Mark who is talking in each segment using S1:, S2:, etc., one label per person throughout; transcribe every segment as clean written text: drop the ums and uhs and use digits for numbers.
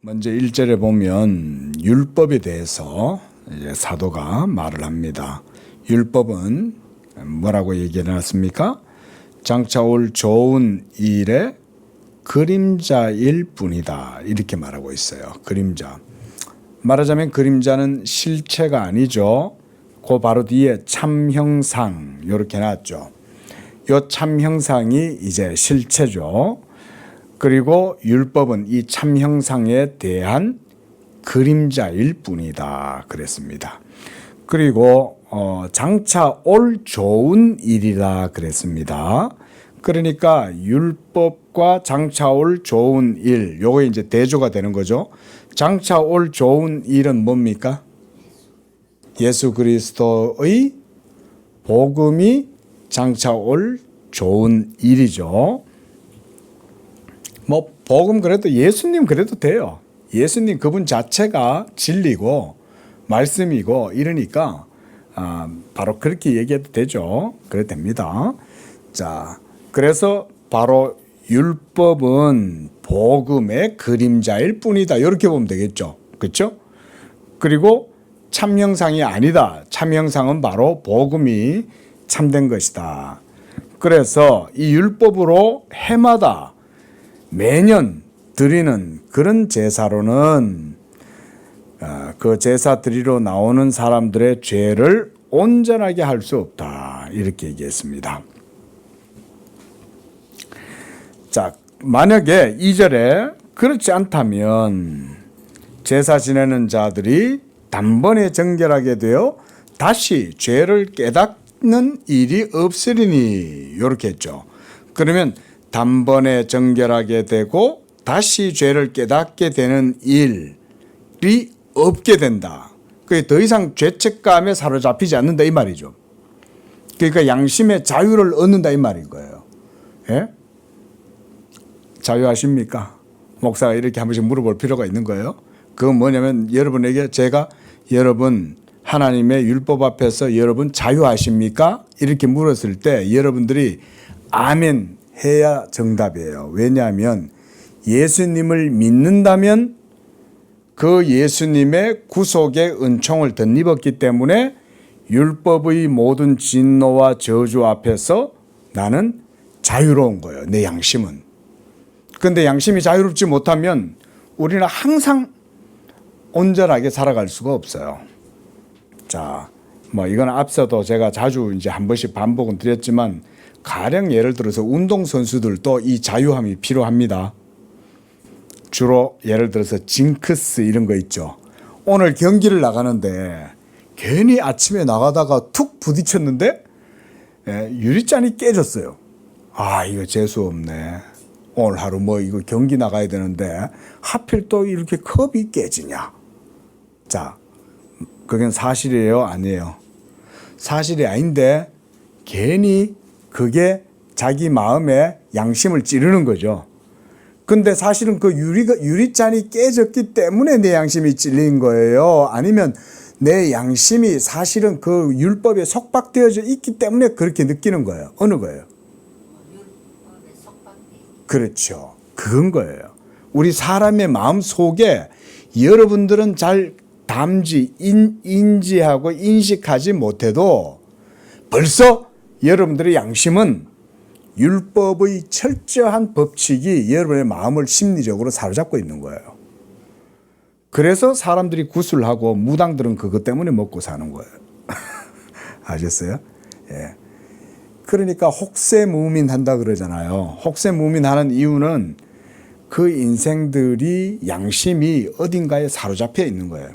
S1: 먼저 1절에 보면 율법에 대해서 이제 사도가 말을 합니다. 율법은 뭐라고 얘기해 놨습니까? 장차 올 좋은 일의 그림자일 뿐이다. 이렇게 말하고 있어요. 그림자. 말하자면 그림자는 실체가 아니죠. 그 바로 뒤에 참형상 이렇게 놨죠. 요 참형상이 이제 실체죠. 그리고 율법은 이 참형상에 대한 그림자일 뿐이다 그랬습니다. 그리고 장차 올 좋은 일이라 그랬습니다. 그러니까 율법과 장차 올 좋은 일, 요거 이제 대조가 되는 거죠. 장차 올 좋은 일은 뭡니까? 예수 그리스도의 복음이 장차 올 좋은 일이죠. 뭐 복음 그래도 예수님 그래도 돼요. 예수님 그분 자체가 진리고 말씀이고 이러니까 바로 그렇게 얘기해도 되죠. 그래도 됩니다. 자, 그래서 바로 율법은 복음의 그림자일 뿐이다. 이렇게 보면 되겠죠. 그렇죠? 그리고 참형상이 아니다. 참형상은 바로 복음이 참된 것이다. 그래서 이 율법으로 해마다 매년 드리는 그런 제사로는 그 제사 드리러 나오는 사람들의 죄를 온전하게 할 수 없다. 이렇게 얘기했습니다. 자, 만약에 2절에 그렇지 않다면 제사 지내는 자들이 단번에 정결하게 되어 다시 죄를 깨닫는 일이 없으리니 이렇게 했죠. 그러면 단번에 정결하게 되고 다시 죄를 깨닫게 되는 일이 없게 된다. 그게 더 이상 죄책감에 사로잡히지 않는다 이 말이죠. 그러니까 양심의 자유를 얻는다 이 말인 거예요. 예? 자유하십니까? 목사가 이렇게 한 번씩 물어볼 필요가 있는 거예요. 그건 뭐냐면 여러분에게 제가 여러분 하나님의 율법 앞에서 여러분 자유하십니까? 이렇게 물었을 때 여러분들이 아멘 해야 정답이에요. 왜냐하면 예수님을 믿는다면 그 예수님의 구속의 은총을 덧입었기 때문에 율법의 모든 진노와 저주 앞에서 나는 자유로운 거예요. 내 양심은. 그런데 양심이 자유롭지 못하면 우리는 항상 온전하게 살아갈 수가 없어요. 자, 뭐 이건 앞서도 제가 자주 이제 한 번씩 반복은 드렸지만 가령 예를 들어서 운동선수들도 이 자유함이 필요합니다. 주로 예를 들어서 징크스 이런 거 있죠. 오늘 경기를 나가는데 괜히 아침에 나가다가 툭 부딪혔는데 유리잔이 깨졌어요. 아, 이거 재수 없네. 오늘 하루 뭐 이거 경기 나가야 되는데 하필 또 이렇게 컵이 깨지냐. 자, 그건 사실이에요? 아니에요? 사실이 아닌데 괜히 그게 자기 마음에 양심을 찌르는 거죠. 근데 사실은 그 유리잔이 깨졌기 때문에 내 양심이 찔린 거예요? 아니면 내 양심이 사실은 그 율법에 속박되어져 있기 때문에 그렇게 느끼는 거예요? 어느 거예요? 그렇죠. 그건 거예요. 우리 사람의 마음 속에 여러분들은 잘 인지하고 인식하지 못해도 벌써 여러분들의 양심은 율법의 철저한 법칙이 여러분의 마음을 심리적으로 사로잡고 있는 거예요. 그래서 사람들이 구슬하고 무당들은 그것 때문에 먹고 사는 거예요. 아셨어요? 예. 그러니까 혹세무민 한다 그러잖아요. 혹세무민 하는 이유는 그 인생들이 양심이 어딘가에 사로잡혀 있는 거예요.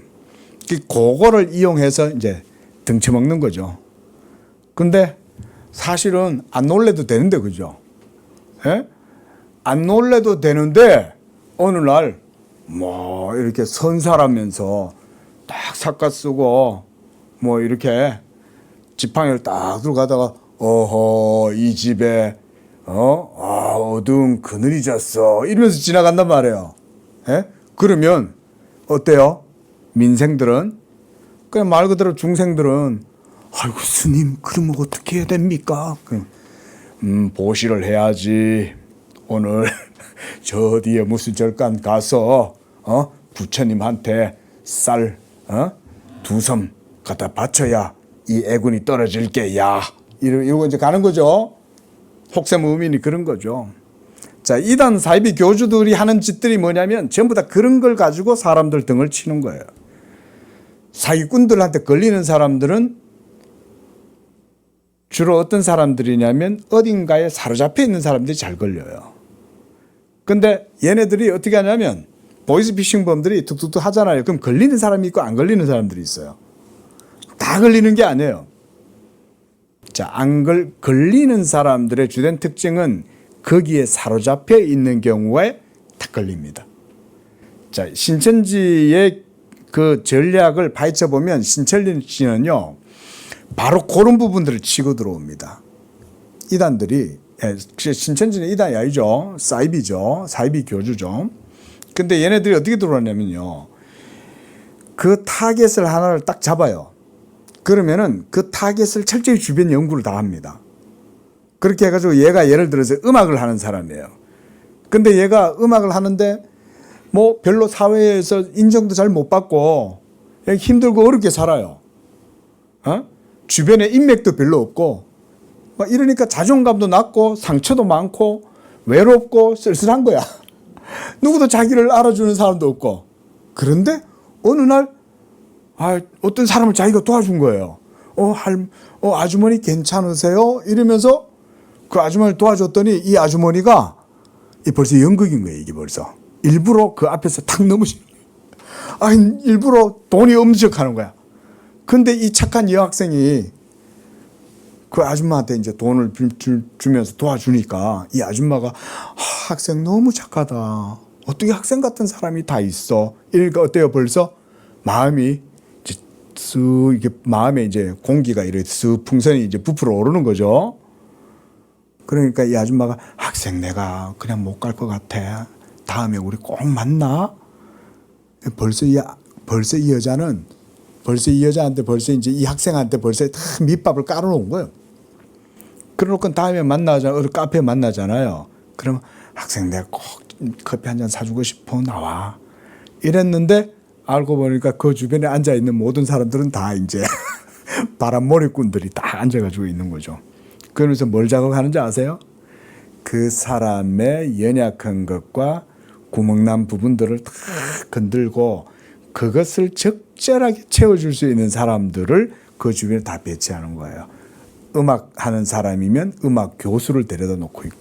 S1: 그거를 이용해서 이제 등쳐먹는 거죠. 근데 사실은 안 놀래도 되는데, 그죠? 예? 안 놀래도 되는데, 어느 날, 뭐, 이렇게 선사라면서 딱 삿갓 쓰고, 뭐, 이렇게 지팡이를 딱 들어가다가, 어허, 이 집에, 어두운 그늘이 졌어. 이러면서 지나간단 말이에요. 예? 그러면, 어때요? 민생들은? 그냥 말 그대로 중생들은, 아이고 스님 그러면 어떻게 해야 됩니까? 보시를 해야지. 오늘 저 뒤에 무슨 절간 가서 부처님한테 쌀 2섬 갖다 바쳐야 이 애군이 떨어질게 야 이러고 이제 가는 거죠. 혹세무민이 그런 거죠. 자, 이단 사이비 교주들이 하는 짓들이 뭐냐면 전부 다 그런 걸 가지고 사람들 등을 치는 거예요. 사기꾼들한테 걸리는 사람들은 주로 어떤 사람들이냐면 어딘가에 사로잡혀 있는 사람들이 잘 걸려요. 근데 얘네들이 어떻게 하냐면 보이스피싱범들이 툭툭툭 하잖아요. 그럼 걸리는 사람이 있고 안 걸리는 사람들이 있어요. 다 걸리는 게 아니에요. 자, 걸리는 사람들의 주된 특징은 거기에 사로잡혀 있는 경우에 다 걸립니다. 자, 신천지의 그 전략을 파헤쳐 보면 신천지 씨는요, 바로 그런 부분들을 치고 들어옵니다. 이단들이, 신천지는 이단이 아니죠. 사이비죠. 사이비 교주죠. 근데 얘네들이 어떻게 들어왔냐면요, 그 타겟을 하나를 딱 잡아요. 그러면은 그 타겟을 철저히 주변 연구를 다 합니다. 그렇게 해가지고 얘가 예를 들어서 음악을 하는 사람이에요. 근데 얘가 음악을 하는데 뭐 별로 사회에서 인정도 잘 못 받고 힘들고 어렵게 살아요. 주변에 인맥도 별로 없고 막 이러니까 자존감도 낮고 상처도 많고 외롭고 쓸쓸한 거야. 누구도 자기를 알아주는 사람도 없고. 그런데 어느 날 어떤 사람을 자기가 도와준 거예요. 아주머니 괜찮으세요? 이러면서 그 아주머니를 도와줬더니 이 아주머니가 벌써 연극인 거예요. 이게 벌써. 일부러 그 앞에서 탁 넘으시는 거예요. 일부러 돈이 없는 척 하는 거야. 근데 이 착한 여학생이 그 아줌마한테 이제 돈을 주면서 도와주니까 이 아줌마가 학생 너무 착하다. 어떻게 학생 같은 사람이 다 있어? 이러니까 어때요? 벌써 마음이 이제 쓱 이게 마음에 이제 공기가 이렇게 쓱 풍선이 이제 부풀어 오르는 거죠. 그러니까 이 아줌마가 학생 내가 그냥 못 갈 것 같아. 다음에 우리 꼭 만나. 벌써 이 여자한테 벌써 이제 이 학생한테 벌써 다 밑밥을 깔아놓은 거예요. 그러놓고 다음에 만나잖아. 어디 카페에 만나잖아요. 그러면 학생 내가 꼭 커피 한 잔 사주고 싶어 나와. 이랬는데 알고 보니까 그 주변에 앉아 있는 모든 사람들은 다 이제 바람몰이꾼들이 다 앉아가지고 있는 거죠. 그러면서 뭘 자극하는지 아세요? 그 사람의 연약한 것과 구멍난 부분들을 다 건들고 그것을 적절하게 채워줄 수 있는 사람들을 그 주변에 다 배치하는 거예요. 음악 하는 사람이면 음악 교수를 데려다 놓고 있고.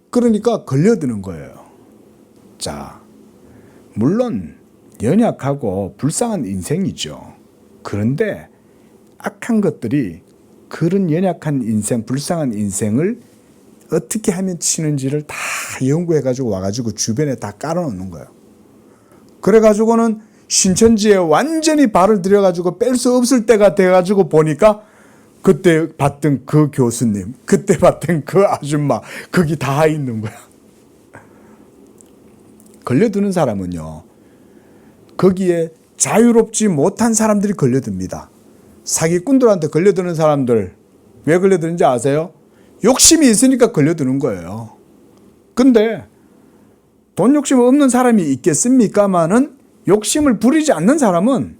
S1: 그러니까 걸려드는 거예요. 자, 물론 연약하고 불쌍한 인생이죠. 그런데 악한 것들이 그런 연약한 인생, 불쌍한 인생을 어떻게 하면 치는지를 다 연구해가지고 와가지고 주변에 다 깔아놓는 거예요. 그래가지고는 신천지에 완전히 발을 들여가지고 뺄 수 없을 때가 돼가지고 보니까 그때 봤던 그 교수님, 그때 봤던 그 아줌마, 거기 다 있는 거야. 걸려드는 사람은요, 거기에 자유롭지 못한 사람들이 걸려듭니다. 사기꾼들한테 걸려드는 사람들, 왜 걸려드는지 아세요? 욕심이 있으니까 걸려드는 거예요. 근데 돈 욕심 없는 사람이 있겠습니까마는 욕심을 부리지 않는 사람은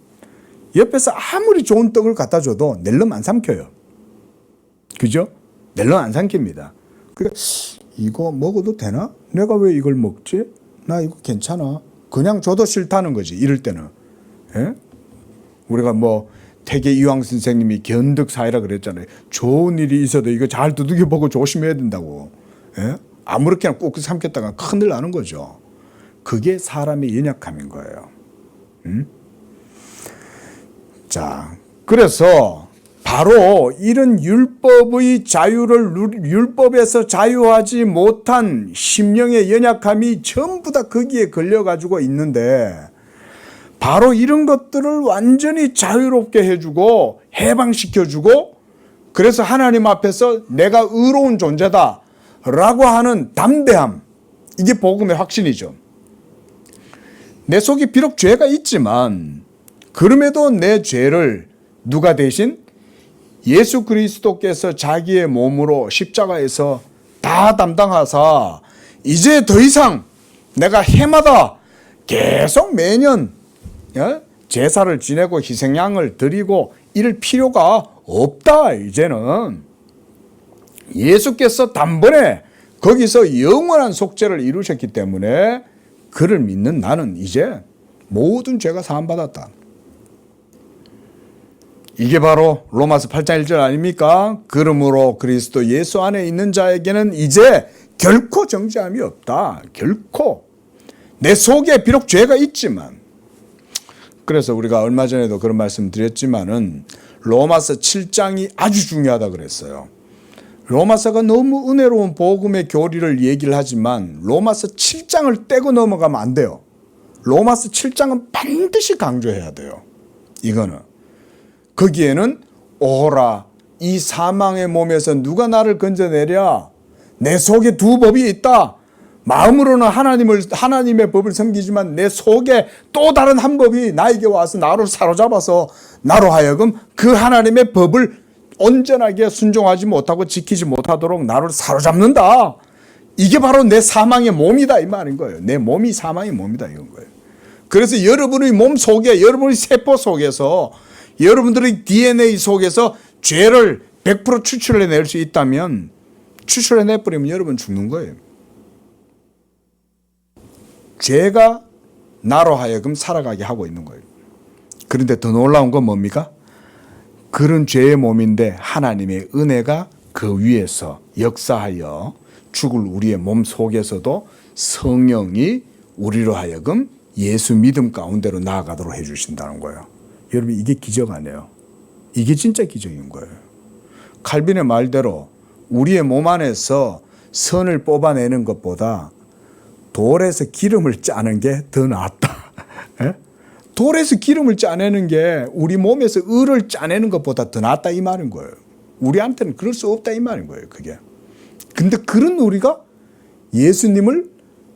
S1: 옆에서 아무리 좋은 떡을 갖다 줘도 낼름 안 삼켜요. 그죠? 낼름 안 삼킵니다. 그러니까 이거 먹어도 되나? 내가 왜 이걸 먹지? 나 이거 괜찮아. 그냥 줘도 싫다는 거지. 이럴 때는. 예? 우리가 뭐 태계 이황 선생님이 견득사회라 그랬잖아요. 좋은 일이 있어도 이거 잘 두들겨보고 조심해야 된다고. 예? 아무렇게나 꾹 삼켰다가 큰일 나는 거죠. 그게 사람의 연약함인 거예요. 자, 그래서 바로 이런 율법의 자유를 율법에서 자유하지 못한 심령의 연약함이 전부 다 거기에 걸려가지고 있는데 바로 이런 것들을 완전히 자유롭게 해주고 해방시켜주고 그래서 하나님 앞에서 내가 의로운 존재다 라고 하는 담대함, 이게 복음의 확신이죠. 내 속에 비록 죄가 있지만 그럼에도 내 죄를 누가 대신? 예수 그리스도께서 자기의 몸으로 십자가에서 다 담당하사 이제 더 이상 내가 해마다 계속 매년 제사를 지내고 희생양을 드리고 이럴 필요가 없다. 이제는 예수께서 단번에 거기서 영원한 속죄를 이루셨기 때문에 그를 믿는 나는 이제 모든 죄가 사함받았다. 이게 바로 로마서 8장 1절 아닙니까? 그러므로 그리스도 예수 안에 있는 자에게는 이제 결코 정죄함이 없다. 결코. 내 속에 비록 죄가 있지만, 그래서 우리가 얼마 전에도 그런 말씀 드렸지만은 로마서 7장이 아주 중요하다 그랬어요. 로마서가 너무 은혜로운 복음의 교리를 얘기를 하지만 로마서 7장을 떼고 넘어가면 안 돼요. 로마서 7장은 반드시 강조해야 돼요. 이거는. 거기에는 오호라 이 사망의 몸에서 누가 나를 건져내랴. 내 속에 두 법이 있다. 마음으로는 하나님의 법을 섬기지만 내 속에 또 다른 한 법이 나에게 와서 나를 사로잡아서 나로 하여금 그 하나님의 법을 온전하게 순종하지 못하고 지키지 못하도록 나를 사로잡는다. 이게 바로 내 사망의 몸이다 이 말인 거예요. 내 몸이 사망의 몸이다 이건 거예요. 그래서 여러분의 몸 속에, 여러분의 세포 속에서, 여러분들의 DNA 속에서 죄를 100% 추출해낼 수 있다면 추출해내버리면 여러분 죽는 거예요. 죄가 나로 하여금 살아가게 하고 있는 거예요. 그런데 더 놀라운 건 뭡니까? 그런 죄의 몸인데 하나님의 은혜가 그 위에서 역사하여 죽을 우리의 몸 속에서도 성령이 우리로 하여금 예수 믿음 가운데로 나아가도록 해주신다는 거예요. 여러분 이게 기적 아니에요. 이게 진짜 기적인 거예요. 칼빈의 말대로 우리의 몸 안에서 선을 뽑아내는 것보다 돌에서 기름을 짜는 게 더 낫다. 돌에서 기름을 짜내는 게 우리 몸에서 을을 짜내는 것보다 더 낫다 이 말인 거예요. 우리한테는 그럴 수 없다 이 말인 거예요. 그게. 근데 그런 우리가 예수님을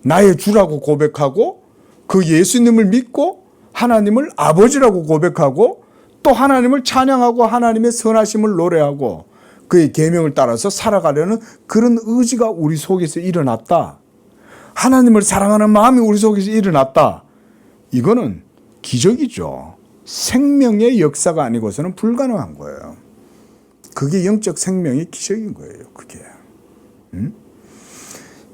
S1: 나의 주라고 고백하고 그 예수님을 믿고 하나님을 아버지라고 고백하고 또 하나님을 찬양하고 하나님의 선하심을 노래하고 그의 계명을 따라서 살아가려는 그런 의지가 우리 속에서 일어났다. 하나님을 사랑하는 마음이 우리 속에서 일어났다. 이거는 기적이죠. 생명의 역사가 아니고서는 불가능한 거예요. 그게 영적 생명의 기적인 거예요. 그게.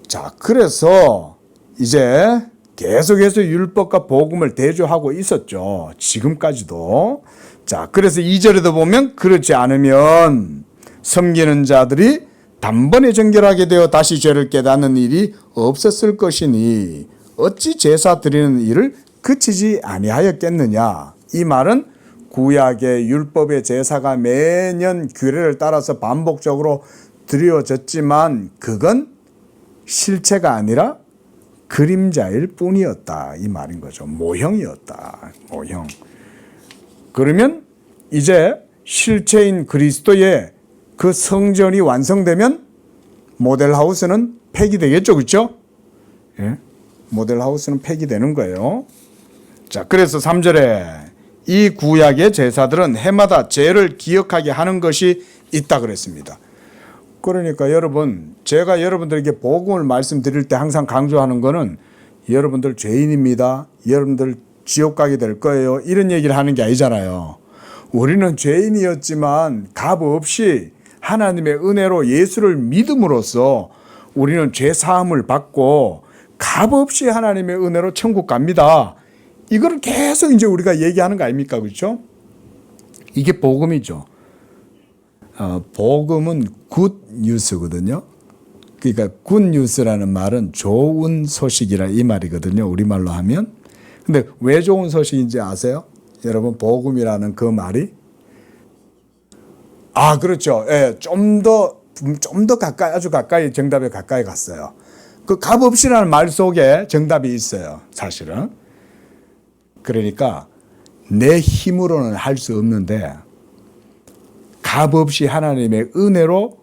S1: 자, 그래서 이제 계속해서 율법과 복음을 대조하고 있었죠. 지금까지도. 자, 그래서 2절에도 보면 그렇지 않으면 섬기는 자들이 단번에 정결하게 되어 다시 죄를 깨닫는 일이 없었을 것이니 어찌 제사 드리는 일을 그치지 아니하였겠느냐. 이 말은 구약의 율법의 제사가 매년 규례를 따라서 반복적으로 드려졌지만 그건 실체가 아니라 그림자일 뿐이었다. 이 말인 거죠. 모형이었다. 모형. 그러면 이제 실체인 그리스도의 그 성전이 완성되면 모델하우스는 폐기되겠죠. 그렇죠? 예? 모델하우스는 폐기되는 거예요. 자, 그래서 3절에 이 구약의 제사들은 해마다 죄를 기억하게 하는 것이 있다 그랬습니다. 그러니까 여러분, 제가 여러분들에게 복음을 말씀드릴 때 항상 강조하는 거는 여러분들 죄인입니다. 여러분들 지옥 가게 될 거예요. 이런 얘기를 하는 게 아니잖아요. 우리는 죄인이었지만 값 없이 하나님의 은혜로 예수를 믿음으로써 우리는 죄 사함을 받고 값 없이 하나님의 은혜로 천국 갑니다. 이걸 계속 이제 우리가 얘기하는 거 아닙니까? 그렇죠? 이게 복음이죠. 복음은 굿 뉴스거든요. 그러니까 굿 뉴스라는 말은 좋은 소식이라 이 말이거든요. 우리말로 하면. 근데 왜 좋은 소식인지 아세요? 여러분, 복음이라는 그 말이? 아, 그렇죠. 예, 좀 더 가까이, 아주 가까이, 정답에 가까이 갔어요. 그 값없이라는 말 속에 정답이 있어요. 사실은. 그러니까 내 힘으로는 할 수 없는데 값없이 하나님의 은혜로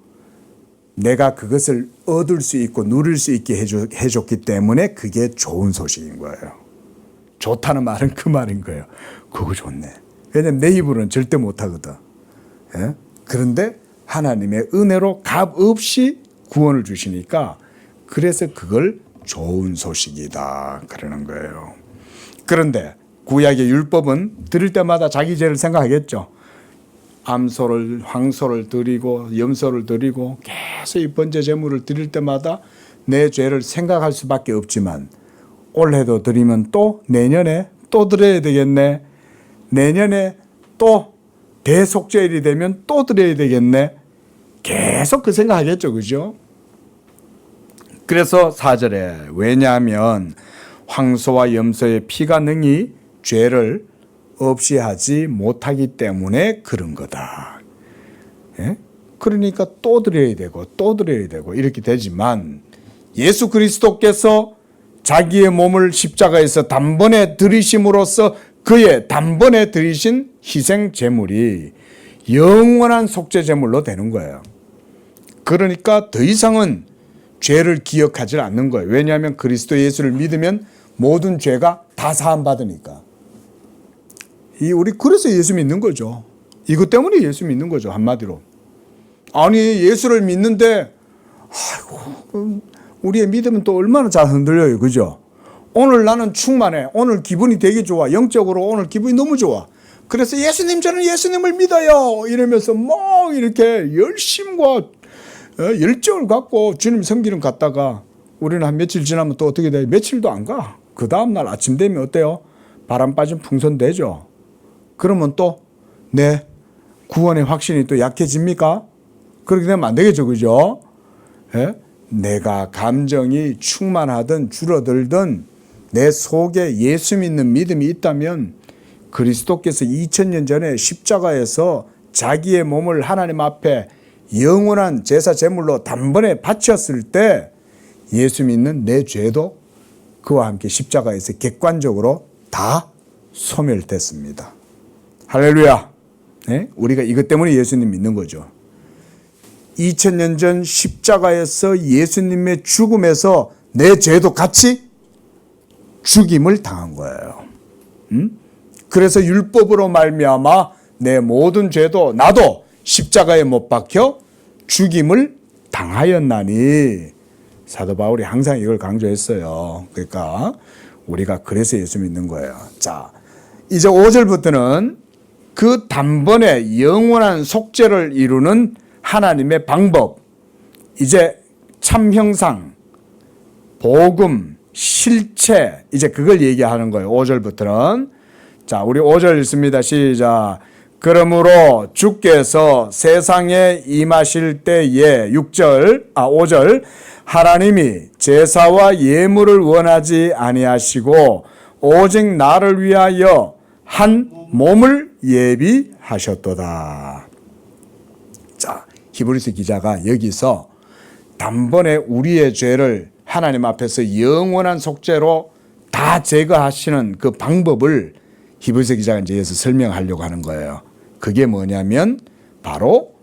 S1: 내가 그것을 얻을 수 있고 누릴 수 있게 해줬기 때문에 그게 좋은 소식인 거예요. 좋다는 말은 그 말인 거예요. 그거 좋네. 왜냐면 내 힘으로는 절대 못하거든. 예? 그런데 하나님의 은혜로 값없이 구원을 주시니까 그래서 그걸 좋은 소식이다 그러는 거예요. 그런데 구약의 율법은 드릴 때마다 자기 죄를 생각하겠죠. 암소를, 황소를 드리고 염소를 드리고 계속 이 번제 제물을 드릴 때마다 내 죄를 생각할 수밖에 없지만 올해도 드리면 또 내년에 또 드려야 되겠네. 내년에 또 대속죄일이 되면 또 드려야 되겠네. 계속 그 생각하겠죠. 그죠? 그래서 4절에 왜냐하면 황소와 염소의 피가 능히 죄를 없이 하지 못하기 때문에 그런 거다. 예? 그러니까 또 드려야 되고 또 드려야 되고 이렇게 되지만 예수 그리스도께서 자기의 몸을 십자가에서 단번에 들이심으로써 그의 단번에 들이신 희생 제물이 영원한 속죄 제물로 되는 거예요. 그러니까 더 이상은 죄를 기억하지 않는 거예요. 왜냐하면 그리스도 예수를 믿으면 모든 죄가 다 사함 받으니까. 우리 그래서 예수 믿는 거죠. 이것 때문에 예수 믿는 거죠. 한마디로. 아니 예수를 믿는데 아이고 우리의 믿음은 또 얼마나 잘 흔들려요. 그죠? 오늘 나는 충만해. 오늘 기분이 되게 좋아. 영적으로 오늘 기분이 너무 좋아. 그래서 예수님 저는 예수님을 믿어요. 이러면서 막 이렇게 열심과 열정을 갖고 주님 섬기는 갔다가 우리는 한 며칠 지나면 또 어떻게 돼요? 며칠도 안 가. 그 다음날 아침 되면 어때요? 바람 빠진 풍선 되죠. 그러면 또 내 구원의 확신이 또 약해집니까? 그렇게 되면 안 되겠죠. 그죠? 예? 내가 감정이 충만하든 줄어들든 내 속에 예수 믿는 믿음이 있다면 그리스도께서 2000년 전에 십자가에서 자기의 몸을 하나님 앞에 영원한 제사 제물로 단번에 바쳤을 때 예수 믿는 내 죄도 그와 함께 십자가에서 객관적으로 다 소멸됐습니다. 할렐루야. 네? 우리가 이것 때문에 예수님 믿는 거죠. 2000년 전 십자가에서 예수님의 죽음에서 내 죄도 같이 죽임을 당한 거예요. 그래서 율법으로 말미암아 내 모든 죄도 나도 십자가에 못 박혀 죽임을 당하였나니. 사도 바울이 항상 이걸 강조했어요. 그러니까 우리가 그래서 예수 믿는 거예요. 자, 이제 5절부터는 그 단번에 영원한 속죄를 이루는 하나님의 방법, 이제 참 형상, 복음, 실체, 이제 그걸 얘기하는 거예요. 5절부터는. 자, 우리 5절 읽습니다. 시작. 그러므로 주께서 세상에 임하실 때에 5절 하나님이 제사와 예물을 원하지 아니하시고 오직 나를 위하여 한 몸을 예비하셨도다. 자, 히브리서 기자가 여기서 단번에 우리의 죄를 하나님 앞에서 영원한 속죄로 다 제거하시는 그 방법을 히브리서 기자가 이제 여기서 설명하려고 하는 거예요. 그게 뭐냐면 바로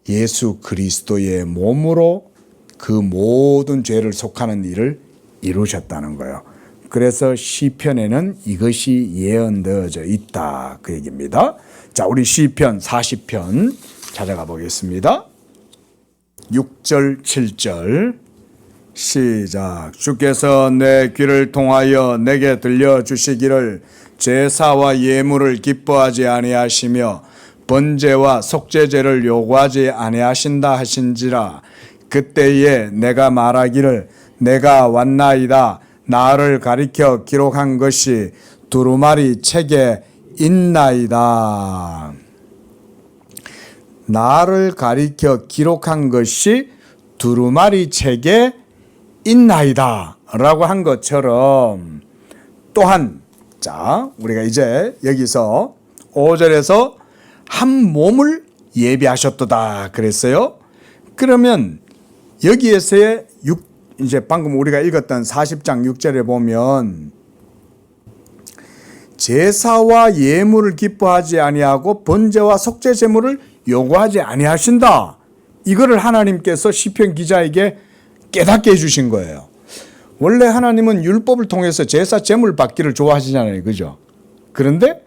S1: 예수 그리스도의 몸으로 그 모든 죄를 속하는 일을 이루셨다는 거예요. 그래서 시편에는 이것이 예언되어져 있다 그 얘기입니다. 자, 우리 시편 40편 찾아가 보겠습니다. 6절 7절 시작. 주께서 내 귀를 통하여 내게 들려주시기를 제사와 예물을 기뻐하지 아니하시며 번제와 속죄제를 요구하지 아니하신다 하신지라. 그때에 내가 말하기를 내가 왔나이다. 나를 가리켜 기록한 것이 두루마리 책에 있나이다. 나를 가리켜 기록한 것이 두루마리 책에 있나이다 라고 한 것처럼 또한, 자, 우리가 이제 여기서 5절에서 한 몸을 예비하셨도다 그랬어요. 그러면 여기에서의 이제 방금 우리가 읽었던 40장 6절에 보면 제사와 예물을 기뻐하지 아니하고 번제와 속죄 제물을 요구하지 아니하신다. 이거를 하나님께서 시편 기자에게 깨닫게 해주신 거예요. 원래 하나님은 율법을 통해서 제사 제물 받기를 좋아하시잖아요. 그죠? 그런데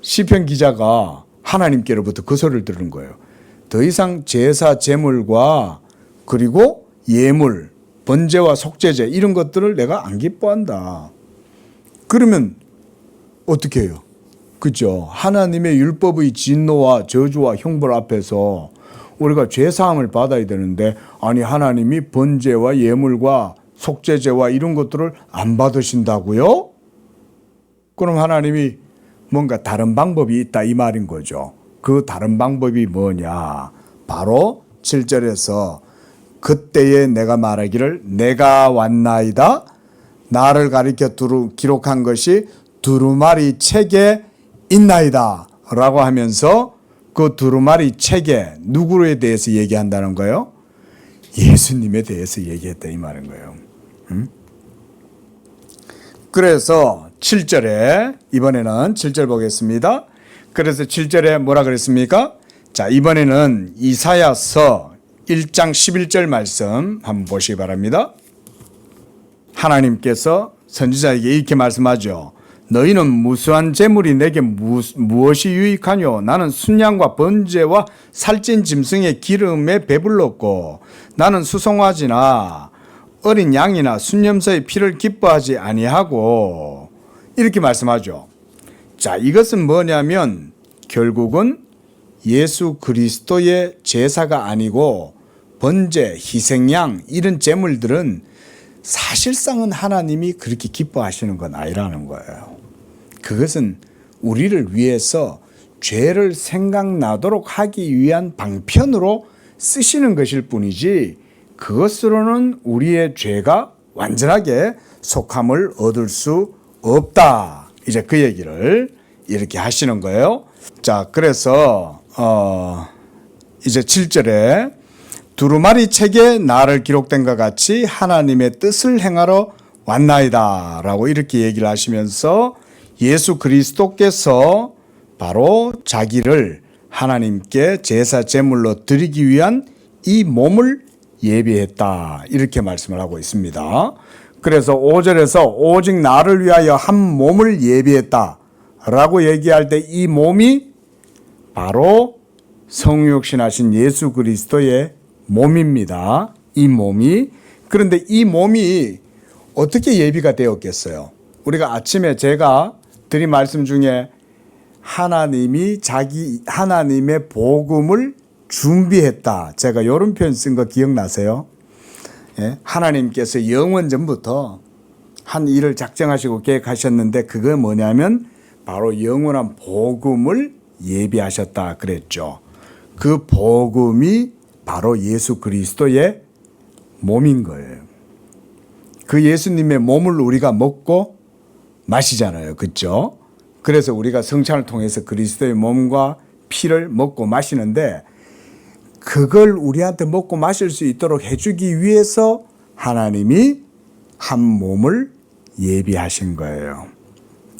S1: 시편 기자가 하나님께로부터 그 소리를 들은 거예요. 더 이상 제사 제물과 그리고 예물, 번제와 속죄제 이런 것들을 내가 안 기뻐한다. 그러면 어떻게 해요? 그죠? 하나님의 율법의 진노와 저주와 형벌 앞에서 우리가 죄사함을 받아야 되는데, 아니 하나님이 번제와 예물과 속죄제와 이런 것들을 안 받으신다고요? 그럼 하나님이 뭔가 다른 방법이 있다 이 말인 거죠. 그 다른 방법이 뭐냐? 바로 7절에서 그때에 내가 말하기를 내가 왔나이다. 나를 가리켜 기록한 것이 두루마리 책에 있나이다 라고 하면서 그 두루마리 책에 누구에 대해서 얘기한다는 거예요? 예수님에 대해서 얘기했다 이 말인 거예요. 그래서 7절에 이번에는 7절 보겠습니다. 그래서 7절에 뭐라 그랬습니까? 자, 이번에는 이사야서 1장 11절 말씀 한번 보시기 바랍니다. 하나님께서 선지자에게 이렇게 말씀하죠. 너희는 무수한 재물이 내게 무엇이 유익하뇨? 나는 순양과 번제와 살찐 짐승의 기름에 배불렀고 나는 수송아지나 어린 양이나 순염소의 피를 기뻐하지 아니하고 이렇게 말씀하죠. 자, 이것은 뭐냐면 결국은 예수 그리스도의 제사가 아니고 번제, 희생양 이런 제물들은 사실상은 하나님이 그렇게 기뻐하시는 건 아니라는 거예요. 그것은 우리를 위해서 죄를 생각나도록 하기 위한 방편으로 쓰시는 것일 뿐이지 그것으로는 우리의 죄가 완전하게 속함을 얻을 수 없다. 이제 그 얘기를 이렇게 하시는 거예요. 자, 그래서 이제 7절에 두루마리 책에 나를 기록된 것 같이 하나님의 뜻을 행하러 왔나이다 라고 이렇게 얘기를 하시면서 예수 그리스도께서 바로 자기를 하나님께 제사 제물로 드리기 위한 이 몸을 예비했다 이렇게 말씀을 하고 있습니다. 그래서 5절에서 오직 나를 위하여 한 몸을 예비했다 라고 얘기할 때 이 몸이 바로 성육신하신 예수 그리스도의 몸입니다. 이 몸이. 그런데 이 몸이 어떻게 예비가 되었겠어요? 우리가 아침에 제가 드린 말씀 중에 하나님이 하나님의 복음을 준비했다. 제가 이런 표현 쓴 거 기억나세요? 예? 하나님께서 영원 전부터 한 일을 작정하시고 계획하셨는데 그거 뭐냐면 바로 영원한 복음을 예비하셨다 그랬죠. 그 복음이 바로 예수 그리스도의 몸인 거예요. 그 예수님의 몸을 우리가 먹고 마시잖아요. 그렇죠? 그래서 우리가 성찬을 통해서 그리스도의 몸과 피를 먹고 마시는데 그걸 우리한테 먹고 마실 수 있도록 해주기 위해서 하나님이 한 몸을 예비하신 거예요.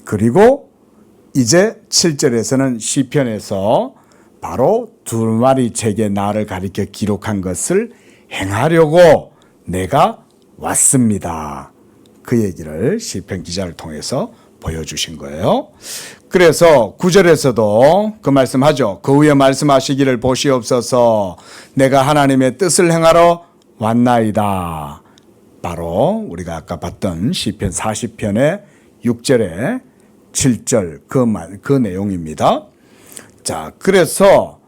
S1: 그리고 이제 7절에서는 시편에서 바로 두루마리 책에 나를 가리켜 기록한 것을 행하려고 내가 왔습니다. 그 얘기를 시편 기자를 통해서 보여주신 거예요. 그래서 9절에서도 그 말씀하죠. 그 후에 말씀하시기를 보시옵소서 내가 하나님의 뜻을 행하러 왔나이다. 바로 우리가 아까 봤던 시편 40편의 6절에 7절 그 내용입니다. 자, 그래서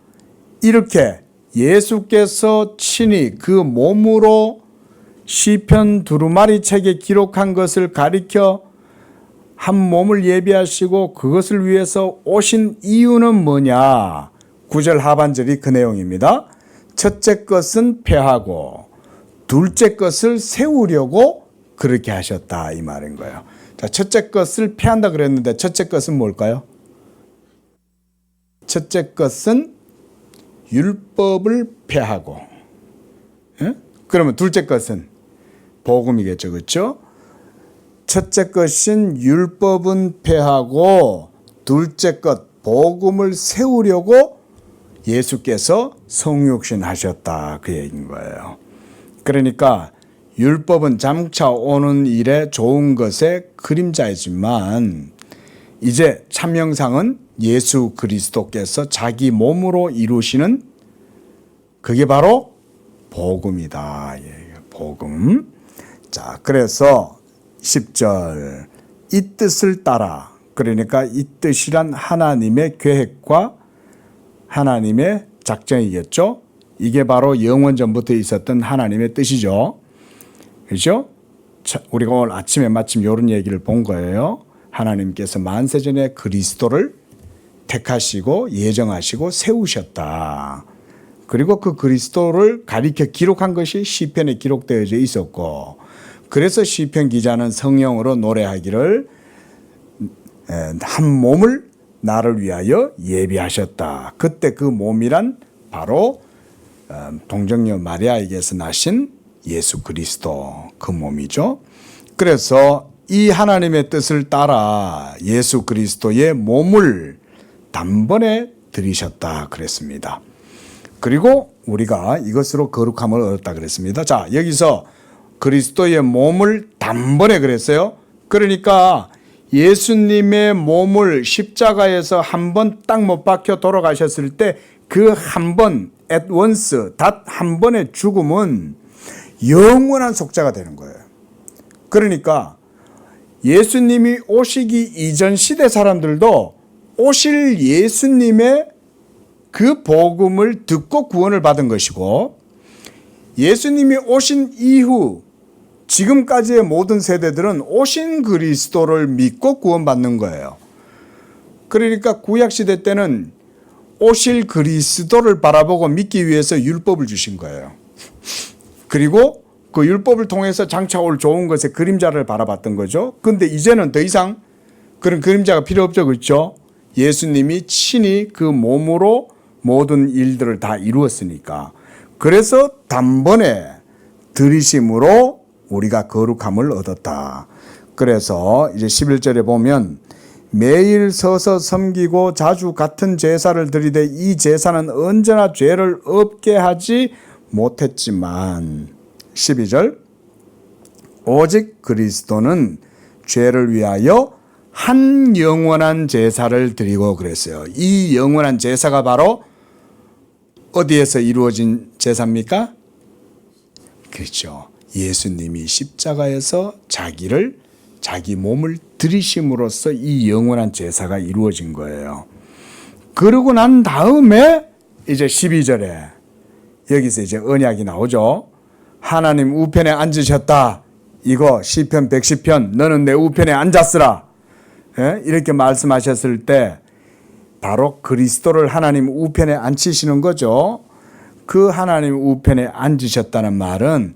S1: 이렇게 예수께서 친히 그 몸으로 시편 두루마리 책에 기록한 것을 가리켜 한 몸을 예비하시고 그것을 위해서 오신 이유는 뭐냐? 9절 하반절이 그 내용입니다. 첫째 것은 폐하고 둘째 것을 세우려고 그렇게 하셨다 이 말인 거예요. 자, 첫째 것을 폐한다 그랬는데 첫째 것은 뭘까요? 첫째 것은 율법을 폐하고, 예? 그러면 둘째 것은 복음이겠죠, 그렇죠? 첫째 것인 율법은 폐하고 둘째 것 복음을 세우려고 예수께서 성육신하셨다 그 얘기인 거예요. 그러니까 율법은 장차 오는 일에 좋은 것의 그림자이지만 이제 참 형상은 예수 그리스도께서 자기 몸으로 이루시는 그게 바로 복음이다. 복음. 자, 그래서 10절 이 뜻을 따라, 그러니까 이 뜻이란 하나님의 계획과 하나님의 작정이겠죠. 이게 바로 영원 전부터 있었던 하나님의 뜻이죠. 그렇죠? 우리가 오늘 아침에 마침 이런 얘기를 본 거예요. 하나님께서 만세전에 그리스도를 택하시고 예정하시고 세우셨다. 그리고 그 그리스도를 가리켜 기록한 것이 시편에 기록되어져 있었고, 그래서 시편 기자는 성령으로 노래하기를 한 몸을 나를 위하여 예비하셨다. 그때 그 몸이란 바로 동정녀 마리아에게서 나신 예수 그리스도 그 몸이죠. 그래서 이 하나님의 뜻을 따라 예수 그리스도의 몸을 단번에 들이셨다 그랬습니다. 그리고 우리가 이것으로 거룩함을 얻었다 그랬습니다. 자, 여기서 그리스도의 몸을 단번에 그랬어요. 그러니까 예수님의 몸을 십자가에서 한 번 딱 못 박혀 돌아가셨을 때 그 한 번, at once, 단 한 번의 죽음은 영원한 속죄가 되는 거예요. 그러니까 예수님이 오시기 이전 시대 사람들도 오실 예수님의 그 복음을 듣고 구원을 받은 것이고, 예수님이 오신 이후 지금까지의 모든 세대들은 오신 그리스도를 믿고 구원받는 거예요. 그러니까 구약시대 때는 오실 그리스도를 바라보고 믿기 위해서 율법을 주신 거예요. 그리고 그 율법을 통해서 장차 올 좋은 것의 그림자를 바라봤던 거죠. 그런데 이제는 더 이상 그런 그림자가 필요 없죠. 그렇죠? 예수님이 친히 그 몸으로 모든 일들을 다 이루었으니까. 그래서 단번에 들이심으로 우리가 거룩함을 얻었다. 그래서 이제 11절에 보면 매일 서서 섬기고 자주 같은 제사를 드리되 이 제사는 언제나 죄를 없게 하지 못했지만, 12절 오직 그리스도는 죄를 위하여 한 영원한 제사를 드리고 그랬어요. 이 영원한 제사가 바로 어디에서 이루어진 제사입니까? 그렇죠. 예수님이 십자가에서 자기 몸을 들이심으로써 이 영원한 제사가 이루어진 거예요. 그러고 난 다음에 이제 12절에 여기서 이제 언약이 나오죠. 하나님 우편에 앉으셨다. 이거 시편 110편 너는 내 우편에 앉았으라. 이렇게 말씀하셨을 때 바로 그리스도를 하나님 우편에 앉히시는 거죠. 그 하나님 우편에 앉으셨다는 말은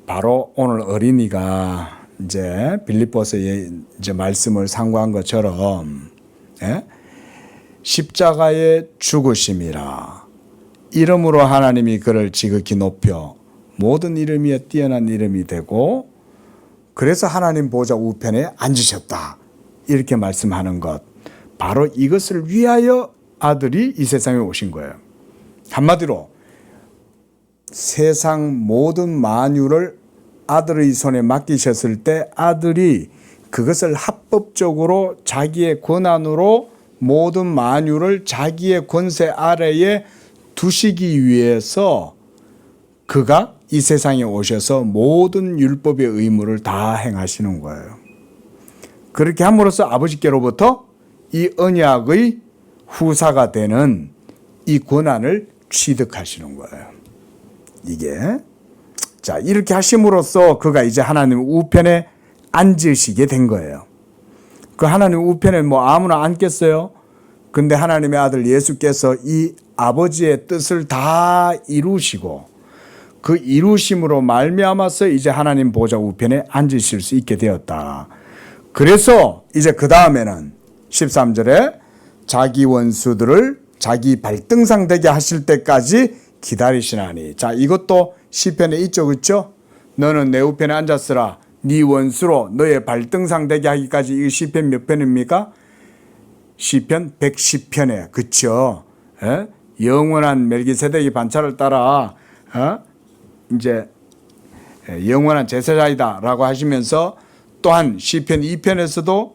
S1: 바로 오늘 어린이가 이제 빌립보서의 이제 말씀을 상고한 것처럼 십자가의 죽으심이라 이름으로 하나님이 그를 지극히 높여 모든 이름 위에 뛰어난 이름이 되고 그래서 하나님 보좌 우편에 앉으셨다. 이렇게 말씀하는 것. 바로 이것을 위하여 아들이 이 세상에 오신 거예요. 한마디로 세상 모든 만유를 아들의 손에 맡기셨을 때 아들이 그것을 합법적으로 자기의 권한으로 모든 만유를 자기의 권세 아래에 두시기 위해서 그가 이 세상에 오셔서 모든 율법의 의무를 다 행하시는 거예요. 그렇게 함으로써 아버지께로부터 이 언약의 후사가 되는 이 권한을 취득하시는 거예요. 이게 자 이렇게 하심으로써 그가 이제 하나님 우편에 앉으시게 된 거예요. 그 하나님 우편에 뭐 아무나 앉겠어요? 근데 하나님의 아들 예수께서 이 아버지의 뜻을 다 이루시고 그 이루심으로 말미암아서 이제 하나님 보좌 우편에 앉으실 수 있게 되었다. 그래서 이제 그 다음에는 13절에 자기 원수들을 자기 발등상 되게 하실 때까지 기다리시나니. 자, 이것도 시편에 있죠, 그렇죠? 너는 내 우편에 앉았으라 네 원수로 너의 발등상 되게 하기까지. 이 시편 몇 편입니까? 시편 110편에 그렇죠? 영원한 멜기세덱의 반차를 따라 이제 영원한 제사장이다라고 하시면서 또한 시편 2편에서도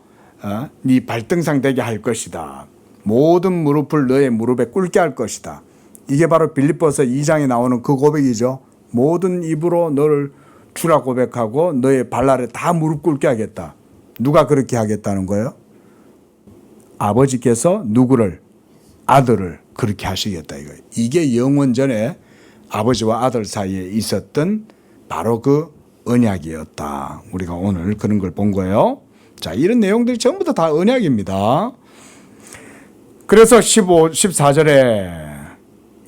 S1: 네 발등상 되게 할 것이다. 모든 무릎을 너의 무릎에 꿇게 할 것이다. 이게 바로 빌립보서 2장에 나오는 그 고백이죠. 모든 입으로 너를 주라 고백하고 너의 발 아래 다 무릎 꿇게 하겠다. 누가 그렇게 하겠다는 거예요? 아버지께서 누구를? 아들을 그렇게 하시겠다 이거예요. 이게 영원전에 아버지와 아들 사이에 있었던 바로 그 언약이었다. 우리가 오늘 그런 걸 본 거예요. 자, 이런 내용들이 전부 다 언약입니다. 그래서 14절에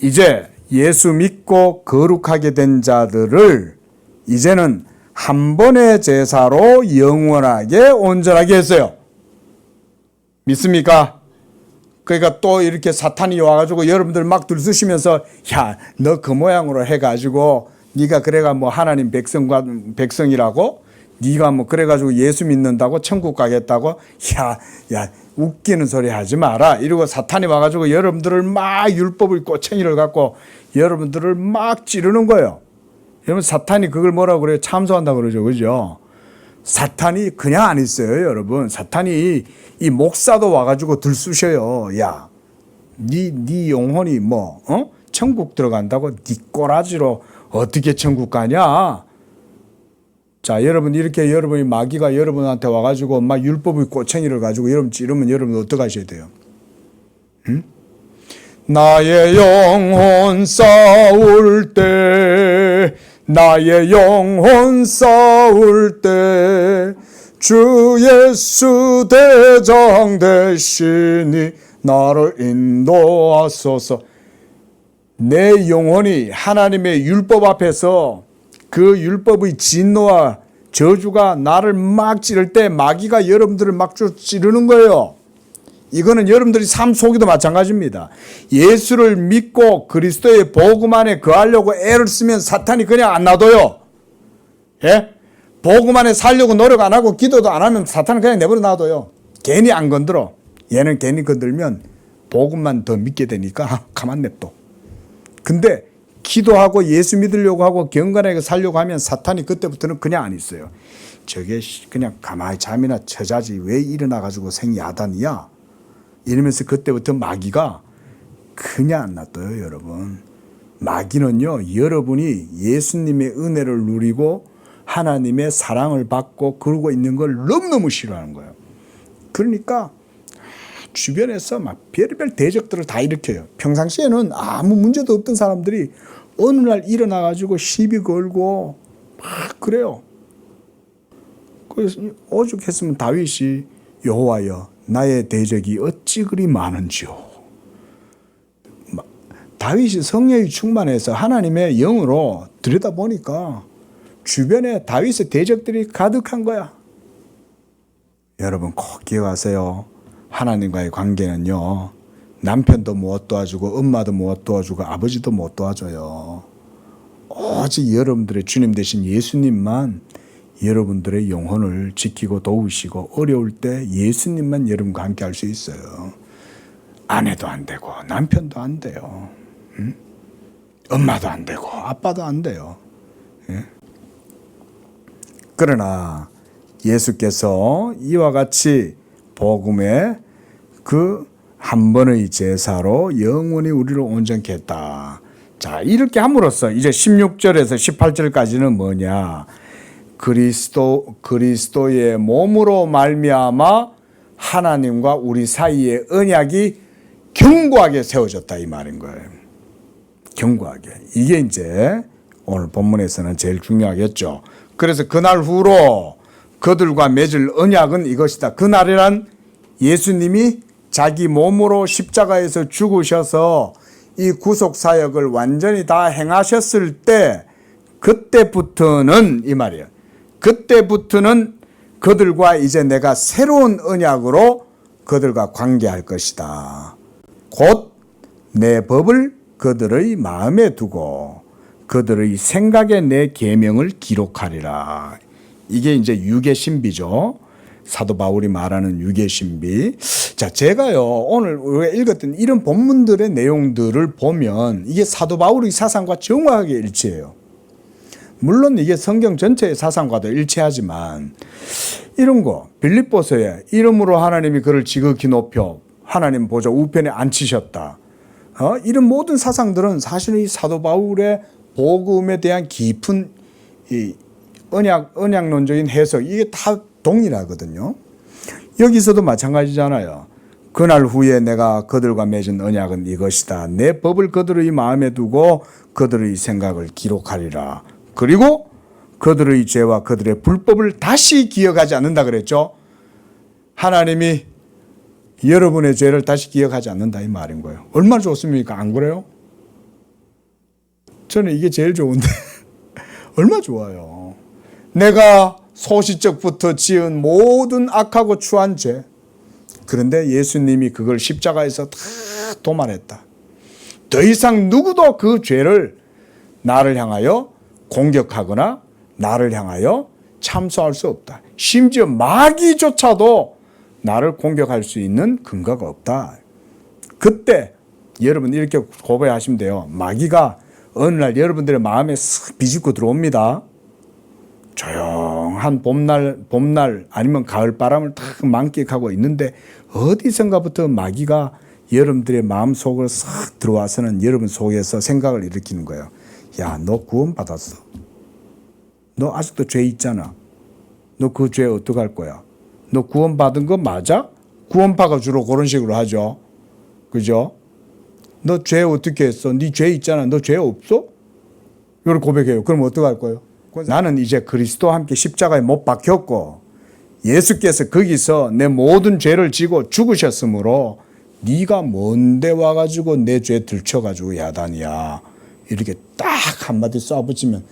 S1: 이제 예수 믿고 거룩하게 된 자들을 이제는 한 번의 제사로 영원하게 온전하게 했어요. 믿습니까? 그러니까 또 이렇게 사탄이 와가지고 여러분들 막 들쑤시면서 야, 너 그 모양으로 해가지고 네가 그래가 뭐 하나님 백성이라고 네가 뭐 그래가지고 예수 믿는다고 천국 가겠다고 야 웃기는 소리 하지 마라 이러고 사탄이 와가지고 여러분들을 막 율법의 꼬챙이를 갖고 여러분들을 막 찌르는 거예요. 여러분 사탄이 그걸 뭐라고 그래요? 참소한다 그러죠, 그죠? 사탄이 그냥 안 있어요, 여러분. 사탄이 이 목사도 와가지고 들쑤셔요. 야, 네 영혼이 뭐 천국 들어간다고 네 꼬라지로 어떻게 천국 가냐? 자, 여러분 이렇게 여러분이 마귀가 여러분한테 와가지고 막 율법의 꼬챙이를 가지고 여러분 찌르면 여러분 어떻게 하셔야 돼요? 응? 나의 영혼 싸울 때 나의 영혼 싸울 때 주 예수 대장 되시니 나를 인도하소서. 내 영혼이 하나님의 율법 앞에서 그 율법의 진노와 저주가 나를 막 찌를 때 마귀가 여러분들을 막 찌르는 거예요. 이거는 여러분들이 삶 속에도 마찬가지입니다. 예수를 믿고 그리스도의 복음 안에 거하려고 애를 쓰면 사탄이 그냥 안 놔둬요. 예? 복음 안에 살려고 노력 안 하고 기도도 안 하면 사탄은 그냥 내버려 놔둬요. 괜히 안 건드려. 얘는 괜히 건들면 복음만 더 믿게 되니까 가만 냅둬. 근데 기도하고 예수 믿으려고 하고 경건하게 살려고 하면 사탄이 그때부터는 그냥 안 있어요. 저게 그냥 가만히 잠이나 쳐자지 왜 일어나가지고 생야단이야? 이러면서 그때부터 마귀가 그냥 안 놔둬요, 여러분. 마귀는요, 여러분이 예수님의 은혜를 누리고 하나님의 사랑을 받고 그러고 있는 걸 너무너무 싫어하는 거예요. 그러니까 주변에서 막 별의별 대적들을 다 일으켜요. 평상시에는 아무 문제도 없던 사람들이 어느 날 일어나가지고 시비 걸고 막 그래요. 그래서 오죽했으면 다윗이 여호와여 나의 대적이 어찌 그리 많은지요. 다윗이 성령이 충만해서 하나님의 영으로 들여다보니까 주변에 다윗의 대적들이 가득한 거야. 여러분 꼭 기억하세요. 하나님과의 관계는요, 남편도 못 도와주고 엄마도 못 도와주고 아버지도 못 도와줘요. 오직 여러분들의 주님 되신 예수님만 여러분들의 영혼을 지키고 도우시고 어려울 때 예수님만 여러분과 함께 할 수 있어요. 아내도 안 되고 남편도 안 돼요. 응? 엄마도 안 되고 아빠도 안 돼요. 예? 그러나 예수께서 이와 같이 복음의 그 한 번의 제사로 영원히 우리를 온전케 했다. 자, 이렇게 함으로써 이제 16절에서 18절까지는 뭐냐? 그리스도의 몸으로 말미암아 하나님과 우리 사이의 언약이 견고하게 세워졌다 이 말인 거예요. 견고하게. 이게 이제 오늘 본문에서는 제일 중요하겠죠. 그래서 그날 후로 그들과 맺을 언약은 이것이다. 그날이란 예수님이 자기 몸으로 십자가에서 죽으셔서 이 구속사역을 완전히 다 행하셨을 때 그때부터는 이 말이에요. 그때부터는 그들과 이제 내가 새로운 언약으로 그들과 관계할 것이다. 곧 내 법을 그들의 마음에 두고 그들의 생각에 내 계명을 기록하리라. 이게 이제 유괴 신비죠. 사도 바울이 말하는 유괴 신비. 자, 제가요 오늘 우리가 읽었던 이런 본문들의 내용들을 보면 이게 사도 바울의 사상과 정확하게 일치해요. 물론 이게 성경 전체의 사상과도 일치하지만 이런 거 빌립보서에 이름으로 하나님이 그를 지극히 높여 하나님 보좌 우편에 앉히셨다. 이런 모든 사상들은 사실 이 사도 바울의 복음에 대한 깊은 이 언약론적인 해석 이게 다 동일하거든요. 여기서도 마찬가지잖아요. 그날 후에 내가 그들과 맺은 언약은 이것이다. 내 법을 그들의 마음에 두고 그들의 생각을 기록하리라. 그리고 그들의 죄와 그들의 불법을 다시 기억하지 않는다 그랬죠. 하나님이 여러분의 죄를 다시 기억하지 않는다 이 말인 거예요. 얼마나 좋습니까? 안 그래요? 저는 이게 제일 좋은데 얼마나 좋아요. 내가 소시적부터 지은 모든 악하고 추한 죄, 그런데 예수님이 그걸 십자가에서 다 도말했다. 더 이상 누구도 그 죄를 나를 향하여 공격하거나 나를 향하여 참소할 수 없다. 심지어 마귀조차도 나를 공격할 수 있는 근거가 없다. 그때 여러분 이렇게 고백하시면 돼요. 마귀가 어느 날 여러분들의 마음에 쓱 비집고 들어옵니다. 조용한 봄날 아니면 가을 바람을 딱 만끽하고 있는데 어디선가부터 마귀가 여러분들의 마음 속으로 싹 들어와서는 여러분 속에서 생각을 일으키는 거예요. 야, 너 구원받았어. 너 아직도 죄 있잖아. 너 그 죄 어떡할 거야? 너 구원받은 거 맞아? 구원파가 주로 그런 식으로 하죠. 그죠? 너 죄 어떻게 했어? 네 죄 있잖아. 너 죄 없어? 이걸 고백해요. 그럼 어떡할 거예요? 나는 이제 그리스도와 함께 십자가에 못 박혔고 예수께서 거기서 내 모든 죄를 지고 죽으셨으므로 네가 뭔데 와가지고 내 죄 들쳐가지고 야단이야. 이렇게 딱 한마디 쏴붙이면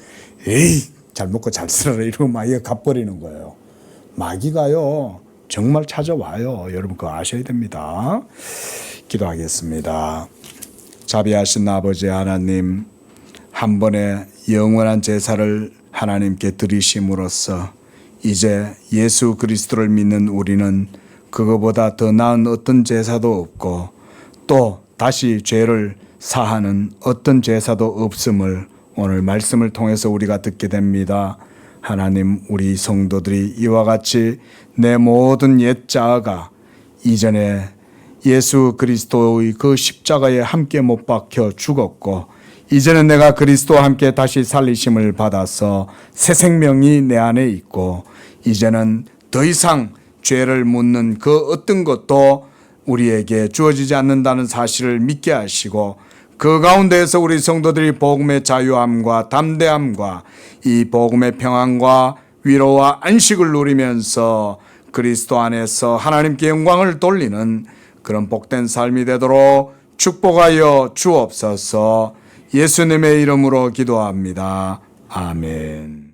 S1: 에이 잘 먹고 잘 살아라 이러고 마귀가 갚버리는 거예요. 마귀가요 정말 찾아와요. 여러분 그거 아셔야 됩니다. 기도하겠습니다. 자비하신 아버지 하나님, 한 번의 영원한 제사를 하나님께 드리심으로써 이제 예수 그리스도를 믿는 우리는 그거보다 더 나은 어떤 제사도 없고 또 다시 죄를 사하는 어떤 제사도 없음을 오늘 말씀을 통해서 우리가 듣게 됩니다. 하나님, 우리 성도들이 이와 같이 내 모든 옛 자아가 이전에 예수 그리스도의 그 십자가에 함께 못 박혀 죽었고 이제는 내가 그리스도와 함께 다시 살리심을 받아서 새 생명이 내 안에 있고 이제는 더 이상 죄를 묻는 그 어떤 것도 우리에게 주어지지 않는다는 사실을 믿게 하시고 그 가운데에서 우리 성도들이 복음의 자유함과 담대함과 이 복음의 평안과 위로와 안식을 누리면서 그리스도 안에서 하나님께 영광을 돌리는 그런 복된 삶이 되도록 축복하여 주옵소서. 예수님의 이름으로 기도합니다. 아멘.